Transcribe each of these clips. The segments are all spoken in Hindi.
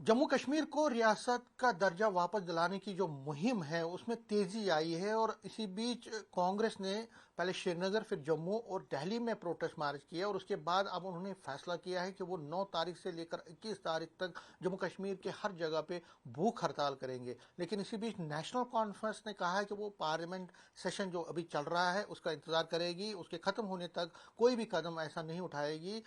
जम्मू कश्मीर को रियासत का दर्जा वापस दिलाने की जो मुहिम है उसमें तेजी आई है और इसी बीच कांग्रेस ने पहले श्रीनगर फिर जम्मू और दिल्ली में प्रोटेस्ट मार्च किया और उसके बाद अब उन्होंने फैसला किया है कि वो 9 तारीख से लेकर 21 तारीख तक जम्मू कश्मीर के हर जगह पे भूख हड़ताल करेंगे। लेकिन इसी बीच नेशनल कॉन्फ्रेंस ने कहा है कि वो पार्लियामेंट सेशन जो अभी चल रहा है उसका इंतजार करेगी, उसके खत्म होने तक कोई भी कदम ऐसा नहीं उठाएगी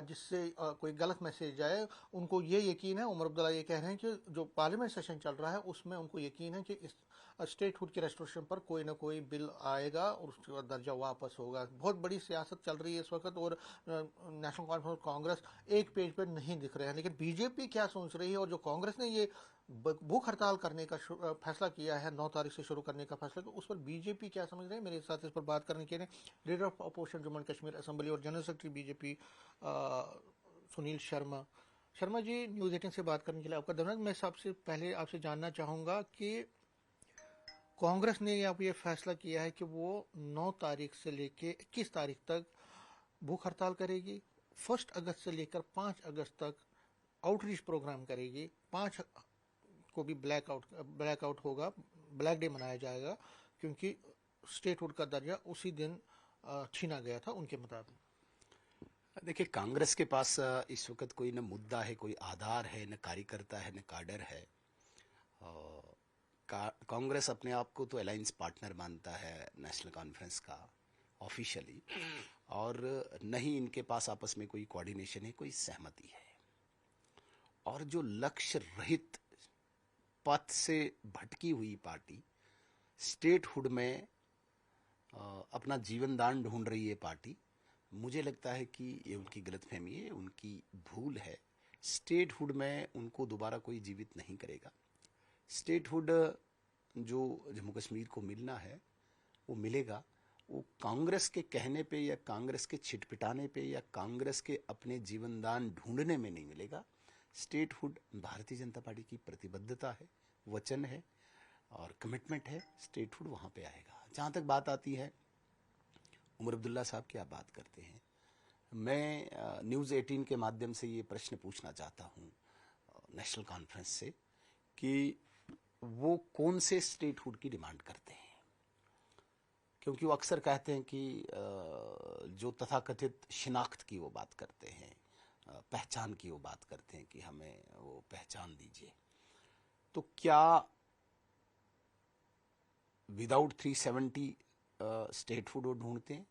जिससे कोई गलत मैसेज जाए। उनको ये यकीन है, उमर अब्दुल्ला ये कह रहे हैं कि जो पार्लियामेंट सेशन चल रहा है उसमें उनको यकीन है कि इस स्टेटहुड के रेस्टोरेशन पर कोई ना कोई बिल आएगा और उसका दर्जा वापस होगा। बहुत बड़ी सियासत चल रही है इस वक्त और नेशनल कॉन्फ्रेंस कांग्रेस एक पेज पर नहीं दिख रहे हैं। लेकिन बीजेपी क्या सोच रही है और जो कांग्रेस ने ये भूख हड़ताल करने का फैसला किया है, 9 तारीख से शुरू करने का फैसला, तो उस पर बीजेपी क्या समझ रहे हैं। मेरे साथ इस पर बात करने के लिए leader of opposition Jammu and Kashmir assembly और general secretary BJP Sunil Sharma. Sharma ji, news 18 से बात करने के लिए आपका धन्यवाद। मैं सबसे पहले आपसे जानना चाहूँगा कि कांग्रेस ने अब ये फैसला किया है कि वो 9 तारीख से लेके 21 तारीख तक भूख हड़ताल करेगी। 1 अगस्त से लेकर 5 अगस्त तक आउटरीच प्रोग्राम करेगी। 5 को भी ब्लैकआउट होगा, ब्लैक डे मनाया जाएगा क्योंकि स्टेटहुड का दर्जा उसी दिन छीना गया था उनके मुताबिक। देखिए, कांग्रेस के पास इस वक्त कोई न मुद्दा है, कोई आधार है, न कार्यकर्ता है, न काडर है। कांग्रेस अपने आप को तो अलायंस पार्टनर मानता है नेशनल कॉन्फ्रेंस का ऑफिशियली, और न ही इनके पास आपस में कोई कोऑर्डिनेशन है, कोई सहमति है। और जो लक्ष्य रहित पथ से भटकी हुई पार्टी, स्टेटहुड में अपना जीवन दान ढूंढ रही है पार्टी, मुझे लगता है कि ये उनकी गलतफहमी है, उनकी भूल है। स्टेटहुड में उनको दोबारा कोई जीवित नहीं करेगा। स्टेटहुड जो जम्मू कश्मीर को मिलना है वो मिलेगा। वो कांग्रेस के कहने पे या कांग्रेस के छिटपिटाने पे या कांग्रेस के अपने जीवनदान ढूंढने में नहीं मिलेगा। स्टेटहुड भारतीय जनता पार्टी की प्रतिबद्धता है, वचन है और कमिटमेंट है। स्टेटहुड वहाँ पे आएगा। जहाँ तक बात आती है उमर अब्दुल्ला साहब क्या बात करते हैं, मैं न्यूज़ 18 के माध्यम से ये प्रश्न पूछना चाहता हूँ नेशनल कॉन्फ्रेंस से कि वो कौन से स्टेटहुड की डिमांड करते हैं। क्योंकि वो अक्सर कहते हैं कि जो तथाकथित शिनाख्त की वो बात करते हैं, पहचान की वो बात करते हैं कि हमें वो पहचान दीजिए। तो क्या विदाउट 370 स्टेटहुड वो ढूंढते हैं,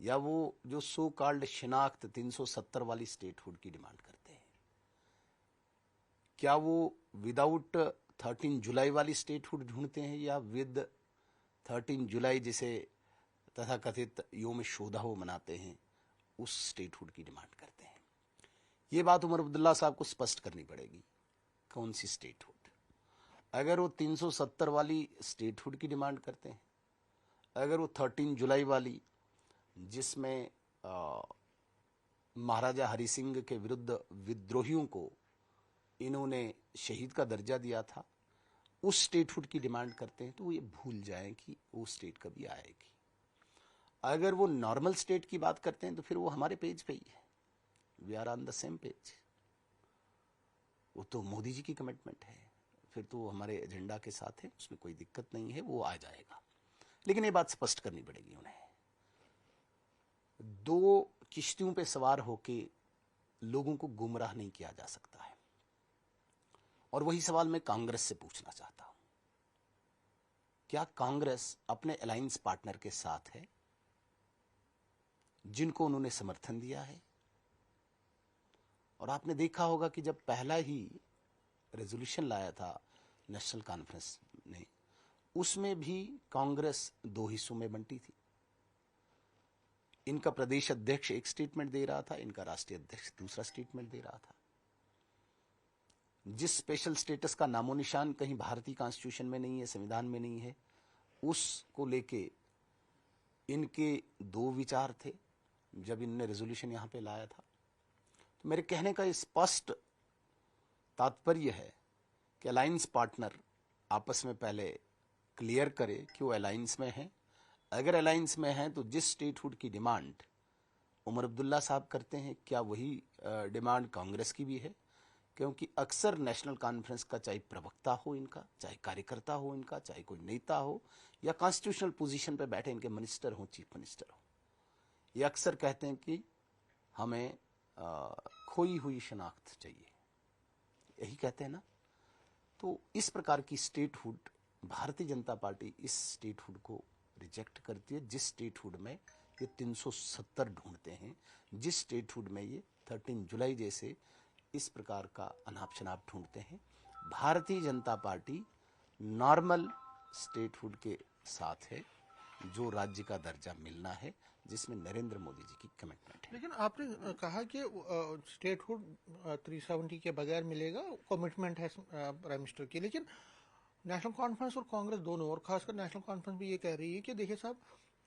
या वो जो सो कॉल्ड शिनाख्त 370 वाली स्टेटहुड की डिमांड करते हैं? क्या वो विदाउट 13 जुलाई वाली स्टेटहुड ढूंढते हैं, या विद 13 जुलाई जिसे तथाकथित योम शोधा वो मनाते हैं उस स्टेटहुड की डिमांड करते हैं? ये बात उमर अब्दुल्ला साहब को स्पष्ट करनी पड़ेगी, कौन सी स्टेटहुड। अगर वो 370 वाली स्टेटहुड की डिमांड करते हैं, अगर वो 13 जुलाई वाली जिसमें महाराजा हरि सिंह के विरुद्ध विद्रोहियों को इन्होंने शहीद का दर्जा दिया था, उस स्टेटहुड की डिमांड करते हैं, तो ये भूल जाएं कि वो स्टेट कभी आएगी। अगर वो नॉर्मल स्टेट की बात करते हैं तो फिर वो हमारे पेज पे ही है, we are on the same page. वो तो मोदी जी की कमिटमेंट है, फिर तो वो हमारे एजेंडा के साथ है, उसमें कोई दिक्कत नहीं है, वो आ जाएगा। लेकिन ये बात स्पष्ट करनी पड़ेगी उन्हें। दो किश्तियों पे सवार होके लोगों को गुमराह नहीं किया जा सकता है। और वही सवाल मैं कांग्रेस से पूछना चाहता हूं, क्या कांग्रेस अपने अलायंस पार्टनर के साथ है जिनको उन्होंने समर्थन दिया है? और आपने देखा होगा कि जब पहला ही रेजोल्यूशन लाया था नेशनल कॉन्फ्रेंस ने, उसमें भी कांग्रेस दो हिस्सों में बंटी थी। इनका प्रदेश अध्यक्ष एक स्टेटमेंट दे रहा था, इनका राष्ट्रीय अध्यक्ष दूसरा स्टेटमेंट दे रहा था। जिस स्पेशल स्टेटस का नामो निशान कहीं भारतीय कॉन्स्टिट्यूशन में नहीं है, संविधान में नहीं है, उसको लेके इनके दो विचार थे जब इनने रेजोल्यूशन यहां पे लाया था। तो मेरे कहने का स्पष्ट तात्पर्य है कि अलायंस पार्टनर आपस में पहले क्लियर करे कि वो अलायंस में है। अगर अलायंस में है तो जिस स्टेटहुड की डिमांड उमर अब्दुल्ला साहब करते हैं, क्या वही डिमांड कांग्रेस की भी है? क्योंकि अक्सर नेशनल कॉन्फ्रेंस का चाहे प्रवक्ता हो इनका, चाहे कार्यकर्ता हो इनका, चाहे कोई नेता हो या कॉन्स्टिट्यूशनल पोजीशन पे बैठे इनके मिनिस्टर हो, चीफ मिनिस्टर हो, ये अक्सर कहते हैं कि हमें खोई हुई शनाख्त चाहिए, यही कहते हैं ना। तो इस प्रकार की स्टेटहुड, भारतीय जनता पार्टी इस स्टेटहुड को रिजेक्ट करती है, जिस स्टेटहुड में ये 370 ढूंढते हैं, जिस स्टेटहुड में ये 13 जुलाई जैसे इस प्रकार का अनाप शनाप ढूंढते हैं। Bharatiya Janata party normal statehood के साथ है, जो राज्य का दर्जा मिलना है, जिसमें नरेंद्र मोदी जी की कमिटमेंट है। लेकिन आपने कहा कि स्टेटहुड 370 के बगैर मिलेगा, कमिटमेंट है प्राइम मिनिस्टर की, लेकिन नेशनल कॉन्फ्रेंस और कांग्रेस दोनों, और खासकर नेशनल कॉन्फ्रेंस भी ये कह रही है कि देखिए साहब,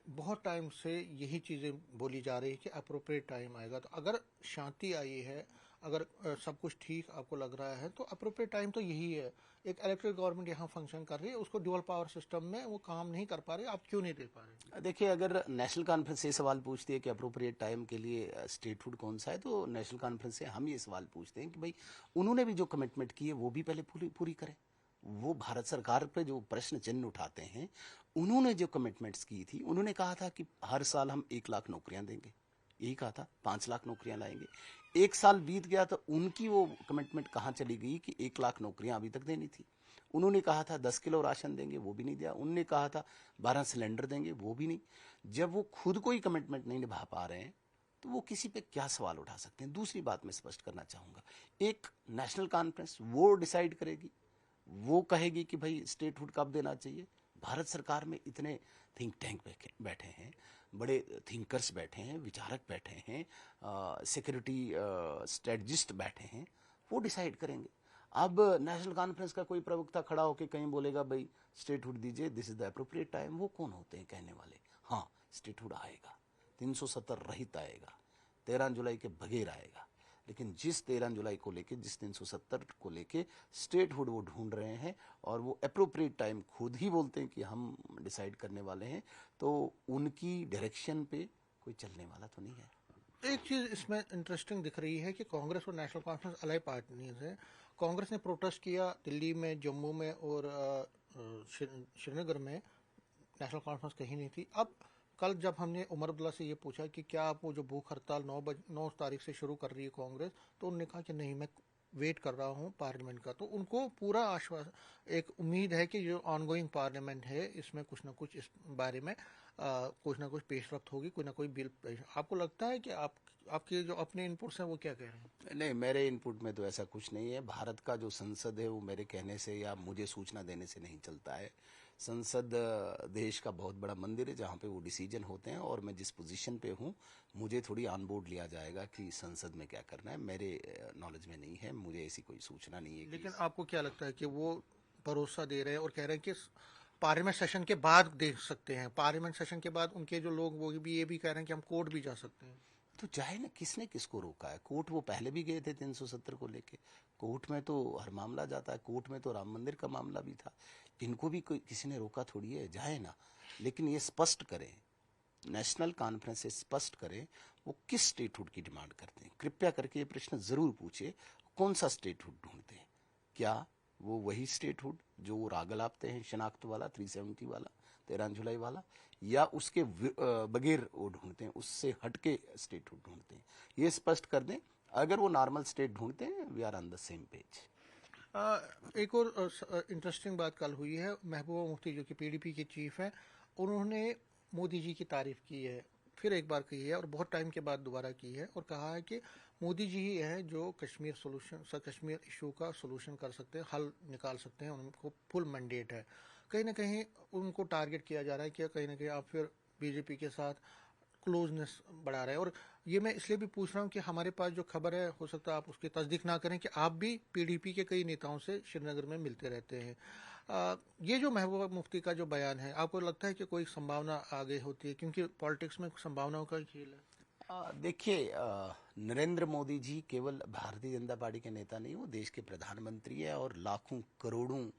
बहुत टाइम से यही चीज़ें बोली जा रही है कि अप्रोप्रिएट टाइम आएगा। तो अगर शांति आई है, अगर सब कुछ ठीक आपको लग रहा है, तो अप्रोप्रिएट टाइम तो यही है। एक इलेक्टेड गवर्नमेंट यहाँ फंक्शन कर रही है, उसको ड्यूअल पावर सिस्टम में वो काम नहीं कर पा रहे, आप क्यों नहीं दे पा रहे? देखिए, अगर नेशनल कॉन्फ्रेंस ये सवाल पूछती है कि अप्रोप्रिएट टाइम के लिए स्टेटहुड कौन सा है, तो नेशनल कॉन्फ्रेंस से हम ये सवाल पूछते हैं कि भाई उन्होंने भी जो कमिटमेंट की है वो भी पहले पूरी करें। वो भारत सरकार पे जो प्रश्न चिन्ह उठाते हैं, उन्होंने जो कमिटमेंट्स की थी, उन्होंने कहा था कि हर साल हम 1 लाख नौकरियां देंगे, यही कहा था, 5 लाख नौकरियां लाएंगे। 1 साल बीत गया तो उनकी वो कमिटमेंट कहाँ चली गई कि 1 लाख नौकरियां अभी तक देनी थी। उन्होंने कहा था 10 किलो राशन देंगे, वो भी नहीं दिया। उन्होंने कहा था 12 सिलेंडर देंगे, वो भी नहीं। जब वो खुद कोई कमिटमेंट नहीं निभा पा रहे हैं, तो वो किसी पे क्या सवाल उठा सकते हैं। दूसरी बात मैं स्पष्ट करना चाहूंगा, एक नेशनल कॉन्फ्रेंस वो डिसाइड करेगी, वो कहेगी कि भाई स्टेटहुड कब देना चाहिए। भारत सरकार में इतने थिंक टैंक बैठे हैं, बड़े थिंकर्स बैठे हैं, विचारक बैठे हैं, सिक्योरिटी स्ट्रेटजिस्ट बैठे हैं, वो डिसाइड करेंगे। अब नेशनल कॉन्फ्रेंस का कोई प्रवक्ता खड़ा होकर कहीं बोलेगा भाई स्टेटहुड दीजिए, this is the appropriate time, वो कौन होते हैं कहने वाले? हाँ, स्टेटहुड आएगा, 370 रहित आएगा, 13 जुलाई के बगैर आएगा। लेकिन जिस 13 जुलाई को लेके, जिस 370 को लेके स्टेटहुड वो ढूंढ रहे हैं, और वो अप्रोप्रिएट टाइम खुद ही बोलते हैं कि हम डिसाइड करने वाले हैं, तो उनकी डायरेक्शन पे कोई चलने वाला तो नहीं है। एक चीज इसमें इंटरेस्टिंग दिख रही है कि कांग्रेस और नेशनल कॉन्फ्रेंस अलग पार्टीज हैं। कांग्रेस ने प्रोटेस्ट किया दिल्ली में, जम्मू में और श्रीनगर में, नेशनल कॉन्फ्रेंस कहीं नहीं थी। अब कल जब हमने उमर अब्दुल्ला से ये पूछा कि क्या आप वो जो भूख हड़ताल 9 तारीख से शुरू कर रही है कांग्रेस, तो उन्होंने कहा कि नहीं, मैं वेट कर रहा हूँ पार्लियामेंट का। तो उनको पूरा आश्वासन, एक उम्मीद है कि जो ऑनगोइंग पार्लियामेंट है इसमें कुछ ना कुछ इस बारे में कुछ ना कुछ पेशरफ्त होगी, कोई ना कोई बिल पेश। आपको लगता है कि आपके जो अपने इनपुट्स हैं वो क्या कह रहे हैं? नहीं, मेरे इनपुट में तो ऐसा कुछ नहीं है। भारत का जो संसद है वो मेरे कहने से या मुझे सूचना देने से नहीं चलता है। संसद देश का बहुत बड़ा मंदिर है जहाँ पे वो डिसीजन होते हैं, और मैं जिस पोजीशन पे हूँ, मुझे थोड़ी ऑन बोर्ड लिया जाएगा कि संसद में क्या करना है, मेरे नॉलेज में नहीं है, मुझे ऐसी कोई सूचना नहीं है। लेकिन आपको क्या लगता है कि वो भरोसा दे रहे हैं और कह रहे हैं कि पार्लियामेंट सेशन के बाद देख सकते हैं, पार्लियामेंट सेशन के बाद उनके जो लोग वो भी ये भी कह रहे हैं कि हम कोर्ट भी जा सकते हैं? तो चाहे ना, किसने किसको रोका है? कोर्ट वो पहले भी गए थे 370 को लेके, कोर्ट में तो हर मामला जाता है, कोर्ट में तो राम मंदिर का मामला भी था, इनको भी कोई किसी ने रोका थोड़ी है, जाए ना। लेकिन ये स्पष्ट करें, नेशनल कॉन्फ्रेंस से स्पष्ट करें वो किस स्टेटहुड की डिमांड करते हैं। कृपया करके ये प्रश्न जरूर पूछे, कौन सा स्टेटहुड ढूंढते हैं? क्या वो वही स्टेटहुड जो वो राग लापते हैं, शनाख्त वाला, 370 वाला, 13 जुलाई वाला, या उसके बगैर वो ढूंढते हैं, उससे हटके स्टेटहुड ढूंढते हैं? ये स्पष्ट कर दें। अगर वो नॉर्मल स्टेट ढूंढते हैं, we are on the same page. एक और इंटरेस्टिंग बात कल हुई है। महबूबा मुफ्ती जो कि पीडीपी के चीफ हैं, उन्होंने मोदी जी की तारीफ की है, फिर एक बार की है और बहुत टाइम के बाद दोबारा की है, और कहा है कि मोदी जी ही हैं जो कश्मीर इशू का सोल्यूशन कर सकते हैं, हल निकाल सकते हैं, उनको फुल मैंडेट है। कहीं ना कहीं उनको टारगेट किया जा रहा है कि कहीं ना कहीं आप फिर बीजेपी के साथ क्लोजनेस बढ़ा रहे हैं। और ये मैं इसलिए भी पूछ रहा हूँ कि हमारे पास जो खबर है, हो सकता है आप उसकी तस्दीक ना करें, कि आप भी पीडीपी के कई नेताओं से श्रीनगर में मिलते रहते हैं। ये जो महबूबा मुफ्ती का जो बयान है, आपको लगता है कि कोई संभावना आगे होती है? क्योंकि पॉलिटिक्स में संभावनाओं का खेल है। देखिए, नरेंद्र मोदी जी केवल भारतीय जनता पार्टी के नेता नहीं, वो देश के प्रधानमंत्री है और लाखों करोड़ों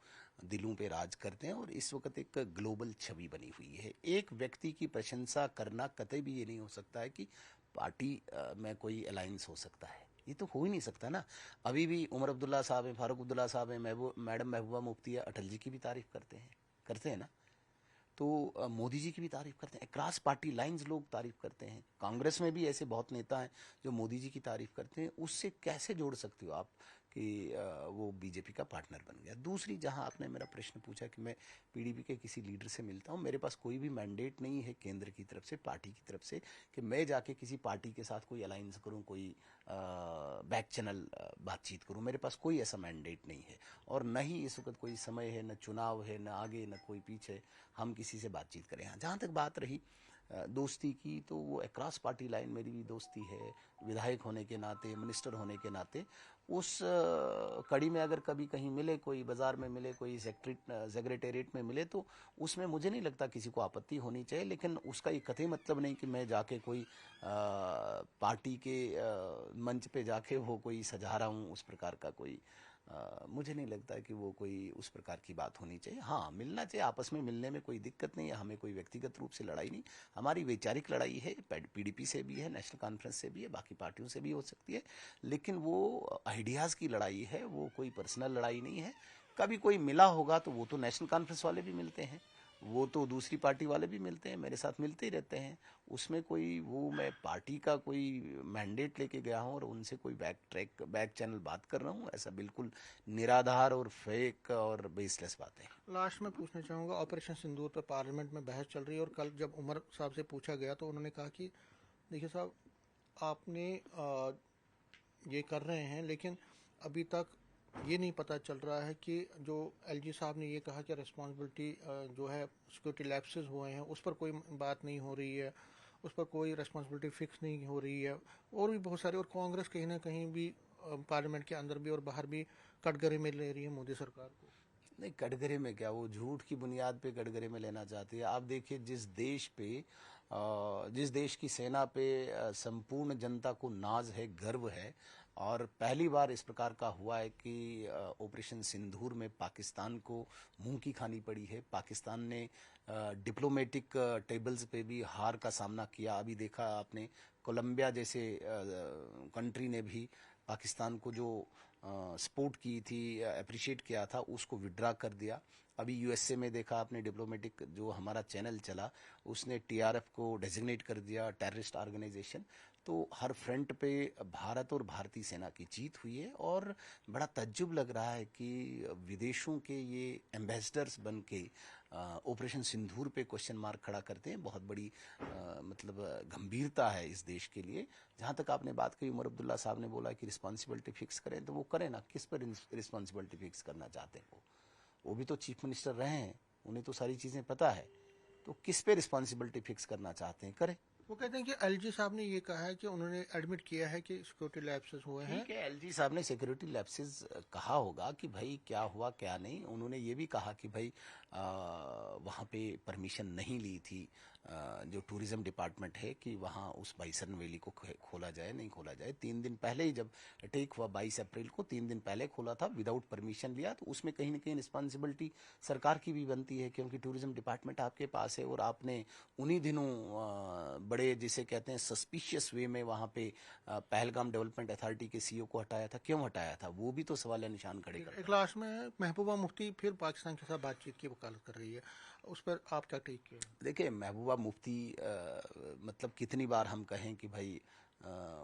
दिलों पे राज करते हैं, और इस वक्त एक ग्लोबल छवि बनी हुई है। एक व्यक्ति की प्रशंसा करना कतई भी ये नहीं हो सकता है कि पार्टी में कोई अलायंस हो सकता है, ये तो हो ही नहीं सकता ना। अभी भी उमर अब्दुल्ला साहब हैं, फारूक अब्दुल्ला साहब हैं, मैडम महबूबा मुफ्ती है, अटल जी की भी तारीफ करते हैं ना। तो मोदी जी की भी तारीफ करते हैं, क्रॉस पार्टी लाइंस लोग तारीफ करते हैं। कांग्रेस में भी ऐसे बहुत नेता हैं जो मोदी जी की तारीफ करते हैं। उससे कैसे जोड़ सकते हो आप कि वो बीजेपी का पार्टनर बन गया। दूसरी, जहां आपने मेरा प्रश्न पूछा कि मैं पीडीपी के किसी लीडर से मिलता हूं, मेरे पास कोई भी मैंडेट नहीं है केंद्र की तरफ से, पार्टी की तरफ से, कि मैं जाके किसी पार्टी के साथ कोई अलायंस करूं, कोई बैक चैनल बातचीत करूं। मेरे पास कोई ऐसा मैंडेट नहीं है, और न ही इस वक्त कोई समय है, न चुनाव है, न आगे न कोई पीछे हम किसी से बातचीत करें। हाँ, जहाँ तक बात रही दोस्ती की, तो वो अक्रॉस पार्टी लाइन मेरी भी दोस्ती है। विधायक होने के नाते, मिनिस्टर होने के नाते, उस कड़ी में अगर कभी कहीं मिले, कोई बाजार में मिले, कोई सेक्रेटेरिएट में मिले, तो उसमें मुझे नहीं लगता किसी को आपत्ति होनी चाहिए। लेकिन उसका ये कतई मतलब नहीं कि मैं जाके कोई पार्टी के मंच पे जाके वो कोई सजा रहा हूँ, उस प्रकार का कोई मुझे नहीं लगता कि वो कोई उस प्रकार की बात होनी चाहिए। हाँ, मिलना चाहिए, आपस में मिलने में कोई दिक्कत नहीं है, हमें कोई व्यक्तिगत रूप से लड़ाई नहीं। हमारी वैचारिक लड़ाई है, पीडीपी से भी है, नेशनल कॉन्फ्रेंस से भी है, बाकी पार्टियों से भी हो सकती है, लेकिन वो आइडियाज़ की लड़ाई है, वो कोई पर्सनल लड़ाई नहीं है। कभी कोई मिला होगा तो वो तो नेशनल कॉन्फ्रेंस वाले भी मिलते हैं, वो तो दूसरी पार्टी वाले भी मिलते हैं, मेरे साथ मिलते ही रहते हैं। उसमें कोई वो मैं पार्टी का कोई मैंडेट लेके गया हूँ और उनसे कोई बैक चैनल बात कर रहा हूँ, ऐसा बिल्कुल निराधार और फेक और बेसलेस बातें हैं। लास्ट में पूछना चाहूँगा, ऑपरेशन सिंदूर पर पार्लियामेंट में बहस चल रही है, और कल जब उमर साहब से पूछा गया तो उन्होंने कहा कि देखिए साहब, आपने ये कर रहे हैं, लेकिन अभी तक ये नहीं पता चल रहा है कि जो एलजी साहब ने ये कहा कि रिस्पॉन्सिबिलिटी जो है सिक्योरिटी लैप्सेस हुए हैं, उस पर कोई बात नहीं हो रही है, उस पर कोई रिस्पॉन्सिबिलिटी फिक्स नहीं हो रही है, और भी बहुत सारे, और कांग्रेस कहीं ना कहीं भी पार्लियामेंट के अंदर भी और बाहर भी कटघरे में ले रही है मोदी सरकार को। नहीं, कटघरे में क्या, वो झूठ की बुनियाद पे कटघरे में लेना चाहती है। आप देखिए, जिस देश की सेना पे संपूर्ण जनता को नाज है, गर्व है, और पहली बार इस प्रकार का हुआ है कि ऑपरेशन सिंदूर में पाकिस्तान को मुंह की खानी पड़ी है। पाकिस्तान ने डिप्लोमेटिक टेबल्स पे भी हार का सामना किया। अभी देखा आपने, कोलंबिया जैसे कंट्री ने भी पाकिस्तान को जो सपोर्ट की थी, अप्रिशिएट किया था, उसको विड्रा कर दिया। अभी यूएसए में देखा आपने, डिप्लोमेटिक जो हमारा चैनल चला, उसने टीआरएफ को डेजिग्नेट कर दिया टेररिस्ट ऑर्गेनाइजेशन। तो हर फ्रंट पे भारत और भारतीय सेना की जीत हुई है, और बड़ा तज्जुब लग रहा है कि विदेशों के ये एम्बेसडर्स बन के ऑपरेशन सिंदूर पे क्वेश्चन मार्क खड़ा करते हैं। बहुत बड़ी मतलब गंभीरता है इस देश के लिए। जहाँ तक आपने बात कही, उमर अब्दुल्ला साहब ने बोला कि रिस्पॉन्सिबिलिटी फिक्स करें, तो वो करें ना। किस पर रिस्पॉन्सिबिलिटी फिक्स करना चाहते हैं वो भी तो चीफ मिनिस्टर रहे हैं, उन्हें तो सारी चीज़ें पता है। तो किस पे रिस्पॉन्सिबिलिटी फिक्स करना चाहते हैं, करें। वो कहते हैं कि एलजी साहब ने ये कहा है कि उन्होंने एडमिट किया है कि सिक्योरिटी लैप्सेस हुए हैं। ठीक है, एलजी साहब ने सिक्योरिटी लैप्सेस कहा होगा कि भाई क्या हुआ क्या नहीं। उन्होंने ये भी कहा कि भाई वहाँ पे परमिशन नहीं ली थी जो टूरिज्म डिपार्टमेंट है कि वहाँ उस बाइसन वैली को खोला जाए, नहीं खोला जाए। 3 दिन पहले ही जब अटैक हुआ 22 अप्रैल को, 3 दिन पहले खोला था विदाउट परमिशन लिया, तो उसमें कहीं ना कहीं रिस्पॉन्सिबिलिटी सरकार की भी बनती है, क्योंकि टूरिज्म डिपार्टमेंट आपके पास है और आपने उन्हीं दिनों बड़े जिसे कहते हैं सस्पिशियस वे में वहाँ पे पहलगाम डेवलपमेंट अथॉरिटी के सीईओ को हटाया था। क्यों हटाया था, वो भी तो सवाल निशान खड़े करता है। एक लास्ट में, महबूबा मुफ्ती फिर पाकिस्तान के साथ बातचीत की वकालत कर रही है, उस पर आप क्या टेक किए? देखिए, महबूबा मुफ्ती मतलब कितनी बार हम कहें कि भाई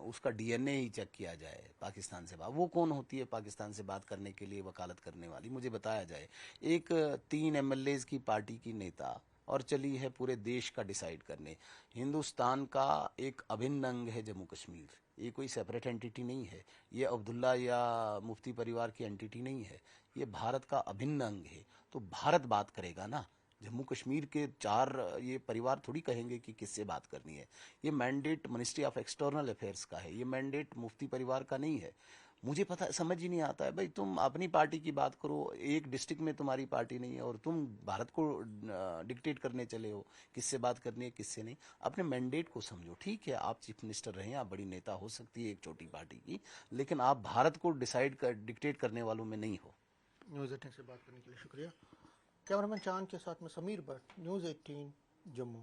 उसका डीएनए ही चेक किया जाए पाकिस्तान से बात। वो कौन होती है पाकिस्तान से बात करने के लिए वकालत करने वाली, मुझे बताया जाए। एक 3 एमएलएज की पार्टी की नेता, और चली है पूरे देश का डिसाइड करने। हिंदुस्तान का एक अभिन्न अंग है जम्मू कश्मीर, ये कोई सेपरेट एंटिटी नहीं है। ये अब्दुल्ला या मुफ्ती परिवार की एंटिटी नहीं है, ये भारत का अभिन्न अंग है। तो भारत बात करेगा ना, जम्मू कश्मीर के 4 ये परिवार थोड़ी कहेंगे कि किससे बात करनी है। ये mandate ministry of external affairs का है, ये मैंडेट मुफ्ती परिवार का नहीं है। मुझे पता समझ ही नहीं आता है भाई, तुम अपनी पार्टी की बात करो, एक डिस्ट्रिक्ट में तुम्हारी पार्टी नहीं है और तुम भारत को डिक्टेट करने चले हो किससे बात करनी है किससे नहीं। अपने मैंडेट को समझो। ठीक है, आप चीफ मिनिस्टर रहे, आप बड़ी नेता हो सकती है एक छोटी पार्टी की, लेकिन आप भारत को डिक्टेट करने वालों में नहीं हो। न्यूज़ 18 से बात करने के लिए शुक्रिया। कैमरामैन चांद के साथ में समीर भट्ट, न्यूज़ 18 जम्मू।